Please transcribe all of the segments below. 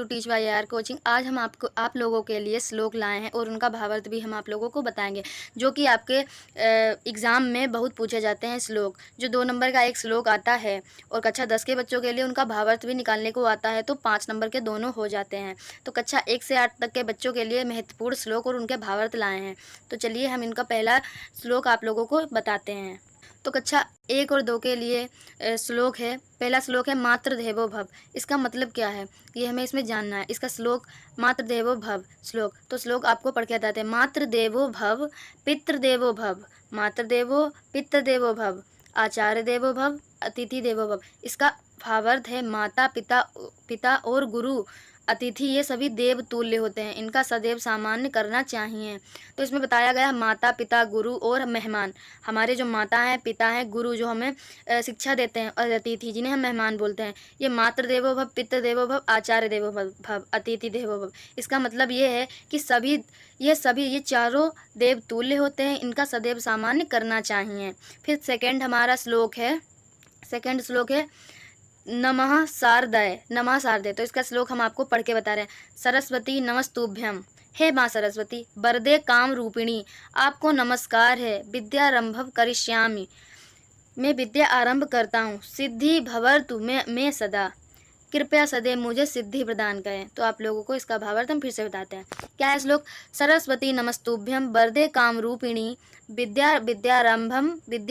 To teach by AR coaching. आज हम आप लोगों के लिए श्लोक लाए हैं और उनका भावार्थ भी हम आप लोगों को बताएंगे, जो कि आपके एग्ज़ाम में बहुत पूछे जाते हैं। श्लोक जो 2 नंबर का एक श्लोक आता है और कक्षा 10 के बच्चों के लिए उनका भावार्थ भी निकालने को आता है, तो 5 नंबर के दोनों हो जाते हैं। तो कक्षा 1 से 8 तक के बच्चों के लिए महत्वपूर्ण श्लोक और उनके भावार्थ लाए हैं। तो चलिए हम इनका पहला श्लोक आप लोगों को बताते हैं। तो कक्षा 1 और 2 के लिए श्लोक है। पहला श्लोक है मातृदेवो भव। इसका मतलब क्या है ये हमें इसमें जानना है। इसका श्लोक मातृदेवो भव श्लोक, तो श्लोक आपको पढ़ के बताते हैं। मातृदेवो भव पितृदेवो भव, मातृदेवो पितृदेवो भव, आचार्य देवो भव, अतिथि देवो भव। इसका भावार्थ है माता पिता और गुरु अतिथि ये सभी देव तुल्य होते हैं, इनका सदैव सामान्य करना चाहिए। तो इसमें बताया गया माता पिता गुरु और मेहमान। हमारे जो माता हैं, पिता हैं, गुरु जो हमें शिक्षा देते हैं, और अतिथि जिन्हें हम मेहमान बोलते हैं। ये मातृ देवो भव, पितृ देवो भव, आचार्य देवो भव, अतिथि देवो भव। इसका मतलब ये है कि ये चारों देव तुल्य होते हैं, इनका सदैव सामान्य करना चाहिए। फिर सेकेंड श्लोक है नमः शारदाय। तो इसका श्लोक हम आपको पढ़ के बता रहे हैं। सरस्वती नमस्तुभ्यम, हे माँ सरस्वती, वरदे काम रूपिणी, आपको नमस्कार है। विद्यारंभम करिष्यामि, मैं विद्या आरंभ करता हूँ। सिद्धि भवतु मैं सदा, कृपया सदैव मुझे सिद्धि प्रदान करें। तो आप लोगों को इसका भावार्थ हम फिर से बताते हैं। क्या है श्लोक? सरस्वती नमस्तुभ्यम वरदे काम रूपिणी, विद्या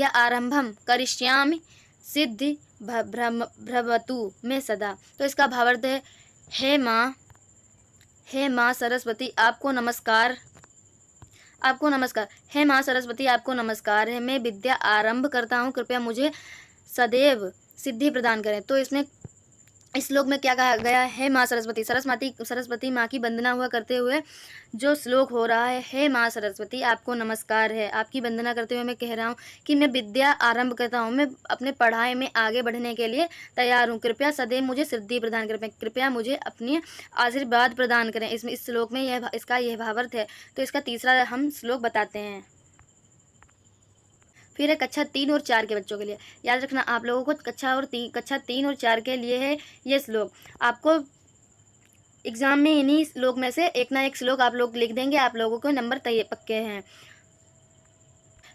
आरंभम करिष्यामि, सिद्धि भ्रवतु में सदा। तो इसका भावार्थ है हे माँ सरस्वती, आपको नमस्कार। हे माँ सरस्वती, आपको नमस्कार है। मैं विद्या आरंभ करता हूँ, कृपया मुझे सदैव सिद्धि प्रदान करें। तो इसमें इस श्लोक में क्या कहा गया है? माँ सरस्वती माँ की वंदना हुआ करते हुए जो श्लोक हो रहा है, हे माँ सरस्वती, आपको नमस्कार है। आपकी वंदना करते हुए मैं कह रहा हूँ कि मैं विद्या आरंभ करता हूँ, मैं अपने पढ़ाई में आगे बढ़ने के लिए तैयार हूँ। कृपया सदैव मुझे सिद्धि प्रदान करें, कृपया मुझे अपनी आशीर्वाद प्रदान करें। इस श्लोक में इसका यह भावार्थ है। तो इसका तीसरा हम श्लोक बताते हैं। फिर है कक्षा 3 और 4 के बच्चों के लिए। याद रखना आप लोगों को कक्षा 3 और 4 के लिए है ये श्लोक। आपको एग्जाम में इन्हीं श्लोक में से एक ना एक श्लोक आप लोग लिख देंगे, आप लोगों को नंबर पक्के हैं।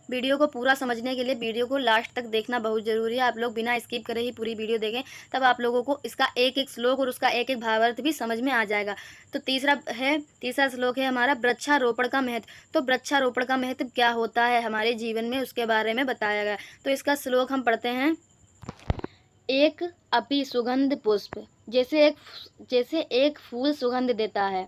वीडियो को पूरा समझने के लिए वीडियो को लास्ट तक देखना बहुत ज़रूरी है। आप लोग बिना स्किप करे ही पूरी वीडियो देखें, तब आप लोगों को इसका एक एक श्लोक और उसका एक एक भावार्थ भी समझ में आ जाएगा। तो तीसरा श्लोक है हमारा वृक्षारोपण का महत्व। तो वृक्षारोपण का महत्व क्या होता है हमारे जीवन में, उसके बारे में बताया गया। तो इसका श्लोक हम पढ़ते हैं। एक अपि सुगंध पुष्प, जैसे एक फूल सुगंध देता है।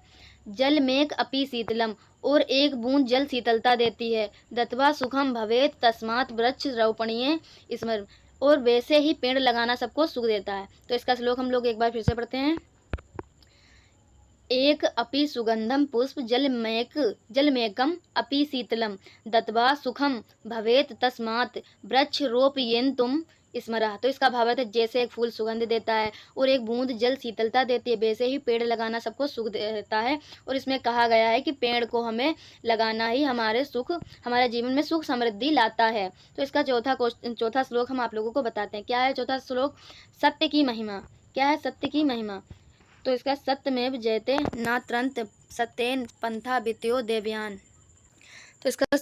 जल मेघ अपि शीतलम, और एक बूंद जल शीतलता देती है। दत्वा सुखम भवेत तस्मात् वृक्ष रोपणीय स्मर, और वैसे ही पेड़ लगाना सबको सुख देता है। तो इसका श्लोक हम लोग एक बार फिर से पढ़ते हैं। एक अपि सुगंधम पुष्प जलमेकम अपि शीतलम, दत्वा सुखम भवेत तस्मात् वृक्ष रोपयेन्तुम स्मरः। तो इसका भावार्थ है जैसे एक फूल सुगंध देता है और एक बूंद जल शीतलता देती है, वैसे ही पेड़ लगाना सबको सुख देता है। और इसमें कहा गया है कि पेड़ को हमें लगाना ही हमारे जीवन में सुख समृद्धि लाता है। तो इसका चौथा श्लोक हम आप लोगों को बताते हैं। क्या है चौथा श्लोक? सत्य की महिमा। क्या है सत्य की महिमा? तो इसका सत्यमेव जयते नात्रंत सत्येन पंथा वित्यो देवयान। तो इसका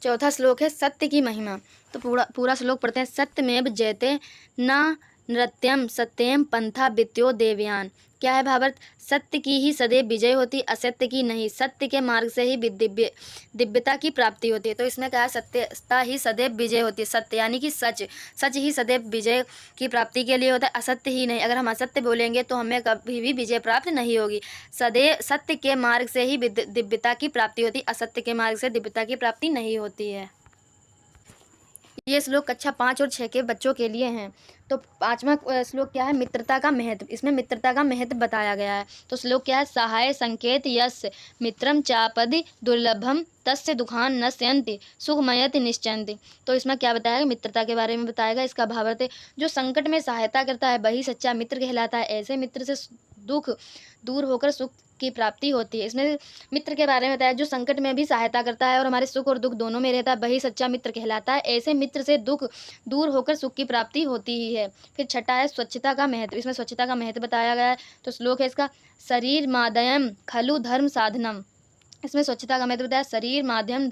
चौथा श्लोक है सत्य की महिमा। तो पूरा श्लोक पढ़ते हैं। सत्यमेव जयते न नृत्यम सत्यम पंथा वित्यो देवयान। क्या है भावार्थ? सत्य की ही सदैव विजय होती, असत्य की नहीं। सत्य के मार्ग से ही दिव्यता की प्राप्ति होती है। तो इसमें क्या है? सत्यता ही सदैव विजय होती है। सत्य यानी कि सच ही सदैव विजय की प्राप्ति के लिए होता है, असत्य ही नहीं। अगर हम असत्य बोलेंगे तो हमें कभी भी विजय प्राप्त नहीं होगी। सदैव सत्य के मार्ग से ही दिव्यता की प्राप्ति होती, असत्य के मार्ग से दिव्यता की प्राप्ति नहीं होती है। ये श्लोक कक्षा 5 और 6 के बच्चों के लिए हैं। तो 5वां श्लोक क्या है? मित्रता का महत्व। इसमें मित्रता का महत्व बताया गया है। तो श्लोक क्या है? सहाय संकेत यस्य मित्रम चापदि दुर्लभम तस्य दुखान नश्यन्ति सुखमयति निश्चयन्ति। तो इसमें क्या बताया? मित्रता के बारे में बताएगा। इसका भावार्थ है जो संकट में सहायता करता है वही सच्चा मित्र कहलाता है। ऐसे मित्र से दुख दूर होकर सुख की प्राप्ति होती है। इसमें मित्र के बारे में बताया जो संकट में भी सहायता करता है और हमारे सुख और दुख दोनों में रहता है, वही सच्चा मित्र कहलाता है। ऐसे मित्र से दुख दूर होकर सुख की प्राप्ति होती ही है। फिर छठा है स्वच्छता का महत्व। इसमें स्वच्छता का महत्व बताया गया है। तो श्लोक है इसका, शरीर मादयम खलु धर्म साधनम। इसमें स्वच्छता का महत्व बताया, शरीर माध्यम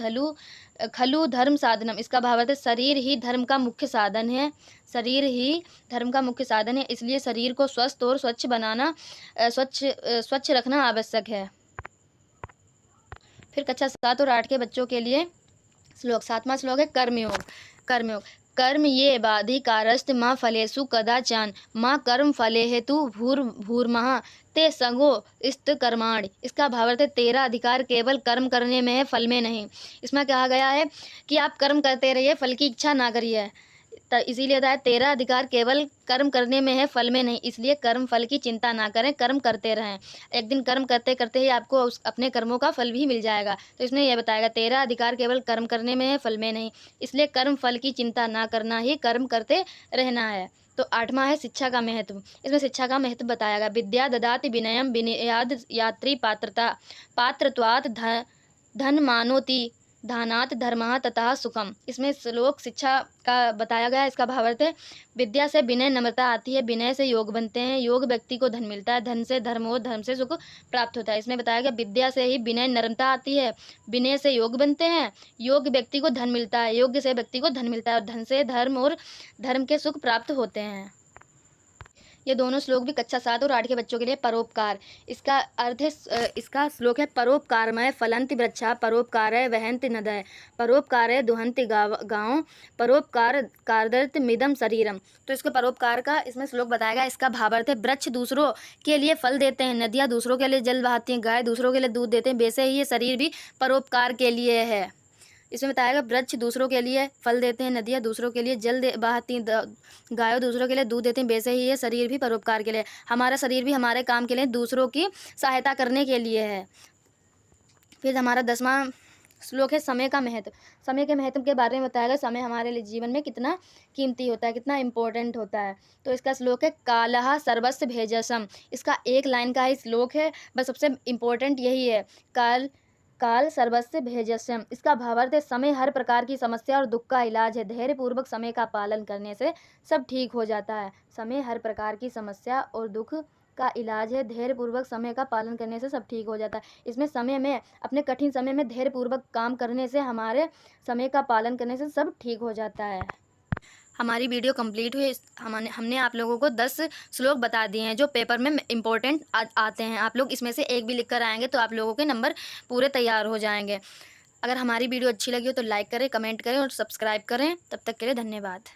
खलु धर्म साधनम। इसका भाव है शरीर ही धर्म का मुख्य साधन है। शरीर ही धर्म का मुख्य साधन है, इसलिए शरीर को स्वस्थ और स्वच्छ रखना आवश्यक है। फिर कक्षा 7 और 8 के बच्चों के लिए श्लोक, 7वां श्लोक है कर्मयोग। कर्मयोग, कर्म ये बाधिकारस्त माँ फलेषु कदाचान माँ कर्म फले हेतु भूर्मः ते संगो इस्त कर्माणि। इसका भावार्थ है तेरा अधिकार केवल कर्म करने में है, फल में नहीं। इसमें कहा गया है कि आप कर्म करते रहिए, फल की इच्छा ना करिए। इसीलिए बताया तेरा अधिकार केवल कर्म करने में है, फल में नहीं। इसलिए कर्म फल की चिंता ना करें, कर्म करते रहें। एक दिन कर्म करते करते ही आपको अपने कर्मों का फल भी मिल जाएगा। तो इसमें यह बताएगा तेरा अधिकार केवल कर्म करने में है, फल में नहीं। इसलिए कर्म फल की चिंता ना करना ही कर्म करते रहना है। तो 8वां है शिक्षा का महत्व। इसमें शिक्षा का महत्व बताया गया, विद्या ददाति विनयम विनयाद यात्री पात्रता पात्रत्वात् धन मानोति धानात धर्मः ततः सुखम। इसमें श्लोक शिक्षा का बताया गया है। इसका भावार्थ है विद्या से विनय नम्रता आती है, विनय से योग बनते हैं, योग व्यक्ति को धन मिलता है, धन से धर्म और धर्म से सुख प्राप्त होता है। इसमें बताया गया विद्या से ही विनय नम्रता आती है, विनय से योग बनते हैं, योग व्यक्ति को धन मिलता है, योग से व्यक्ति को धन मिलता है और धन से धर्म और धर्म के सुख प्राप्त होते हैं। ये दोनों श्लोक भी कक्षा 7 और 8 के बच्चों के लिए परोपकार। इसका अर्थ है, इसका श्लोक है परोपकारमय फलंति वृक्षा परोपकार वहंति नदय परोपकार दुहंति गाँव परोपकार कार्दर्थ मिदम शरीरम। तो इसके परोपकार का इसमें श्लोक बताया गया। इसका भावार्थ है वृक्ष दूसरों के लिए फल देते हैं, नदियाँ दूसरों के लिए जल बहाती हैं, गाय दूसरों के लिए दूध देते हैं, वैसे ही ये शरीर भी परोपकार के लिए है। इसमें बताया गया वृक्ष दूसरों के लिए फल देते हैं, नदियाँ दूसरों के लिए जल बहाती, गायों दूसरों के लिए दूध देते हैं, वैसे ही ये शरीर भी परोपकार के लिए। हमारा शरीर भी हमारे काम के लिए दूसरों की सहायता करने के लिए है। फिर हमारा 10वां श्लोक है समय का महत्व। समय के महत्व के बारे में बताया गया, समय हमारे लिए जीवन में कितना कीमती होता है, कितना इम्पोर्टेंट होता है। तो इसका श्लोक है कालः सर्वस्य भेजसम। इसका एक लाइन का ही श्लोक है, बस सबसे इम्पोर्टेंट यही है, काल सर्वस्य भेजस्यम। इसका भावार्थ है समय हर प्रकार की समस्या और दुख का इलाज है, धैर्यपूर्वक समय का पालन करने से सब ठीक हो जाता है। समय हर प्रकार की समस्या और दुख का इलाज है, धैर्यपूर्वक समय का पालन करने से सब ठीक हो जाता है। इसमें समय में अपने कठिन समय में धैर्यपूर्वक काम करने से, हमारे समय का पालन करने से सब ठीक हो जाता है। हमारी वीडियो कंप्लीट हुई। हमने आप लोगों को 10 श्लोक बता दिए हैं जो पेपर में इम्पोर्टेंट आते हैं। आप लोग इसमें से एक भी लिख कर आएंगे तो आप लोगों के नंबर पूरे तैयार हो जाएंगे। अगर हमारी वीडियो अच्छी लगी हो तो लाइक करें, कमेंट करें और सब्सक्राइब करें। तब तक के लिए धन्यवाद।